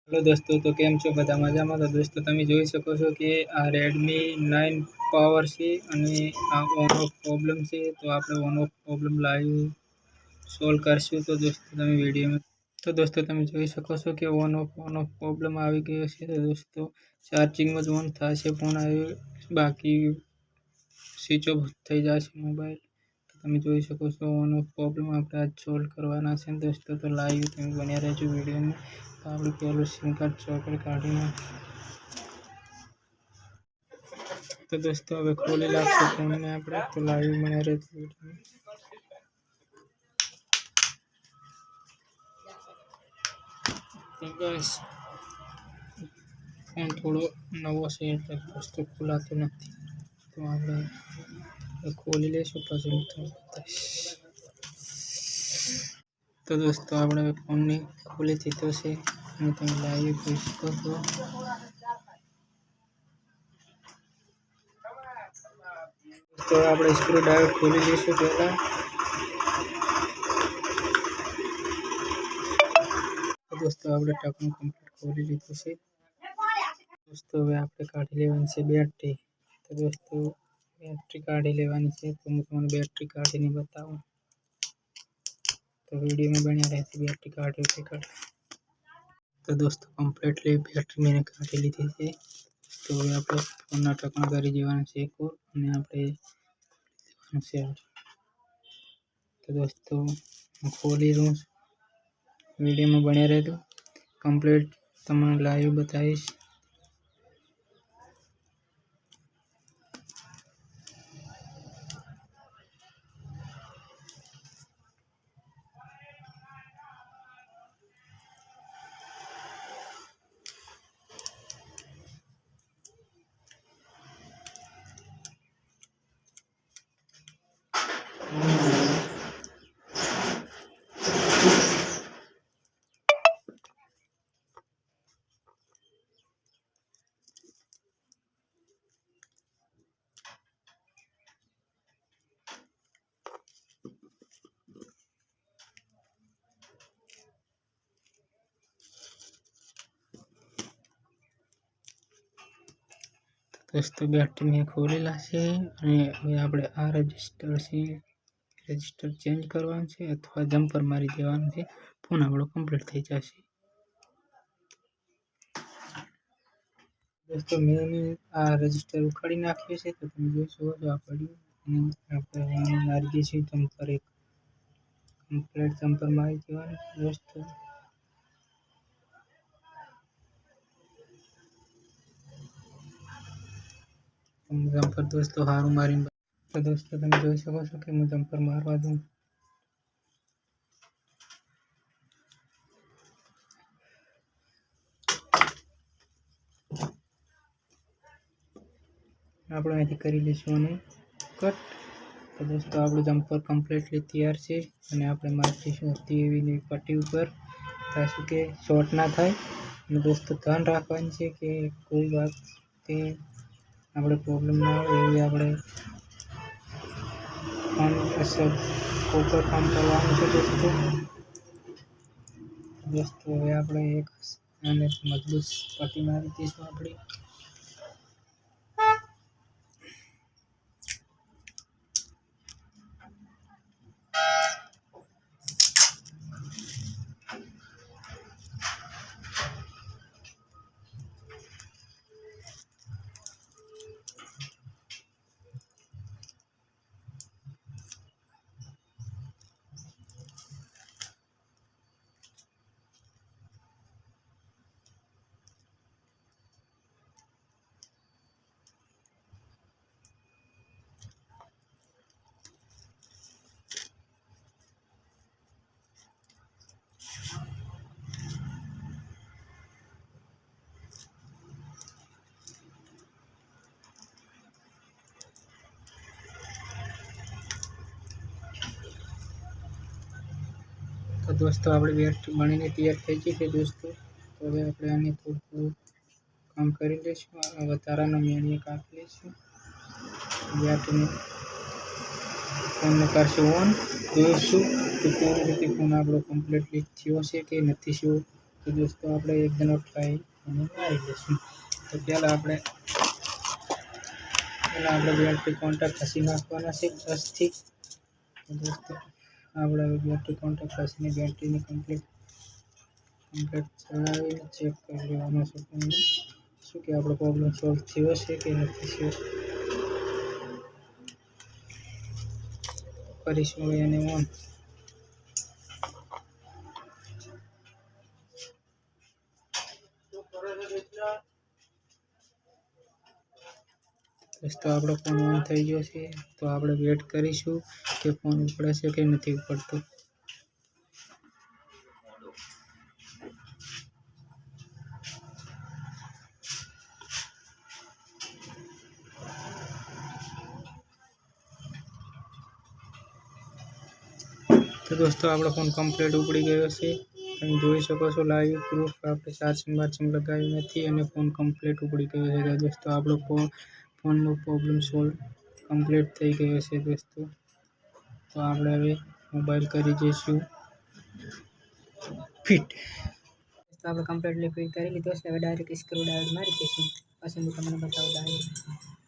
Hello दोस्तों, तो केम छो बधा मजामां। तो दोस्तों तमे जोई शको छो कि आ Redmi 9 पावर छे अने आ ऑन ऑफ प्रॉब्लम छे। तो आपणे on off problem live solve करशुं। तो दोस्तों तमे विडियो में तमे जोई शको छो कि ऑन ऑफ प्रॉब्लम आवी गयो छे। तो दोस्तों चार्जिंग में ऑन थशे पण बाकी स्विच ऑफ थई जशे मोबाइल। तो तमे जोई शको छो ऑन ऑफ प्रॉब्लम आपणे आज सॉल्व करवाना छे दोस्तों। तो लाइव तमे बन्या रहेजो विडियो में। तो आपणे पहेलुं सिम कार्ड चॉकलेट काढी नाखीए। तो दोस्तों हवे खोली नाखशुं फोन ने आपणे। तो लाइव बन्या रहेजो विडियो में। तो गाइस फोन थोड़ो नवो छे એટલે दोस्तों खुलातो નથી। तो आपणे खोली लेशुं પછી હું તમને બતાવીશ। तो दोस्तों आपणे फोन ने खोली दीधो छे અને તમે લાઈવ જોઈ શકો છો। तो આપણે સ્ક્રૂ ડ્રાઈવર खोली लेशुं પહેલા। तो दोस्तों आपणे ઢાંકણું કમ્પ્લીટ खोली લીધું છે। दोस्तों હવે આપણે કાઢી લેવાની છે બેટરી। तो दोस्तों બેટરી કાઢી લેવાની છે। તો હું તમને બેટરી કાઢીને બતાવું। तो वीडियो में बन्या रहेजो बेटरी काढी के काढी। तो दोस्तों कम्प्लीटली बेटरी मैंने काढी लीधी है। तो हवे आपणे फोनना ढांकणा करी देवाना छे एक और अने आपणे देवानुं छे। तो दोस्तों હું खोली लूं। वीडियो में बन्या रहेजो। कम्प्लीट तमने लाइव बताईश। दोस्तों बेटरी में खोलेला छे अने हवे आपणे आ रजिस्टर छे रजिस्टर चेन्ज करवानुं छे अथवा जम्पर मारी देवानुं छे। फोन आपणो कम्प्लीट थई जशे। दोस्तों मैंने आ रजिस्टर उखाड़ी नाख्यो छे। तो तमे जोई शको छो आ पड्युं अने आपणे मारी दईशुं जम्पर एक कम्प्लीट जम्पर मारी देवानुं दोस्तों। जम्पर दोस्तों हारू मारी। तो दोस्तों तमे जोई शको छो कि मैं जम्पर मारवा दूं। આપણે અહીંથી કરી લઈશું અને કટ। તો दोस्तों આપણું જમ્પર કમ્પ્લીટલી તૈયાર છે અને આપણે મારી દઈશું તેવીની પટ્ટી ઉપર તાશું કે શોર્ટ ના થાય। અને दोस्तों ધ્યાન રાખવાનું છે કે કોઈ વાત કે આપણે પ્રોબ્લેમ ના આવે એવી આપણે ફોન અસર કોપર કામ કરવાનું છે दोस्तों હવે આપણે એક અને મજબૂત પટ્ટી મારી દઈશું આપણે। तो दोस्तों आपणी बेटरी बनीने तैयार थई गई है दोस्तों। तो हवे आपणे आने थोडुं काम करी लईशुं। आ વધારાનો મેણીએ કાપી લઈશું। બેટરીને फोनने करशुं ऑन। જોઈશું કે કેવી રીતે ફોન આપણો કમ્પ્લીટલી થયો છે કે નથી થયો। तो दोस्तों આપણે એક જણો ટ્રાય અને મારી લઈશું। તો પહેલાં આપણે બેટરી કોન્ટેક્ટ ખસી નાખવાના છે 10 થી। તો દોસ્તો આપણે બેટરી કોન્ટેક્ટ ખસીને બેટરીને કમ્પ્લીટ ચલાવીને ચેક કરી લેવાનું છે તમને શું કે આપણો પ્રોબ્લેમ સોલ્વ થયો છે કે નથી થયો। કરીશું હવે એને ઓન। दोस्तों આપણો ફોન ઓન થઈ ગયો છે। તો આપણે વેટ કરીશું કે ફોન ઉપડે છે કે નથી ઉપડતો। तो दोस्तों આપણો ફોન કમ્પ્લીટ ઉપડી ગયો છે। તમે જોઈ શકો છો લાઈવ પ્રૂફ આપણે ચાર્જિંગ લગાવ્યું નથી અને ફોન કમ્પ્લીટ ઉપડી ગયો છે। તો દોસ્તો આપણો ફોનનો પ્રોબ્લેમ સોલ્વ કમ્પ્લીટ થઈ ગયો છે દોસ્તો। તો આપણે હવે મોબાઈલ કરી જઈશું ફિટ। તો આપણે કમ્પ્લીટલી ફિટ કરી લીધો છે। હવે ડાયરેક્ટ સ્ક્રૂ ડ્રાઈવર મારી દઈશું। પછી હું તમને બતાવું ડાયરેક્ટ।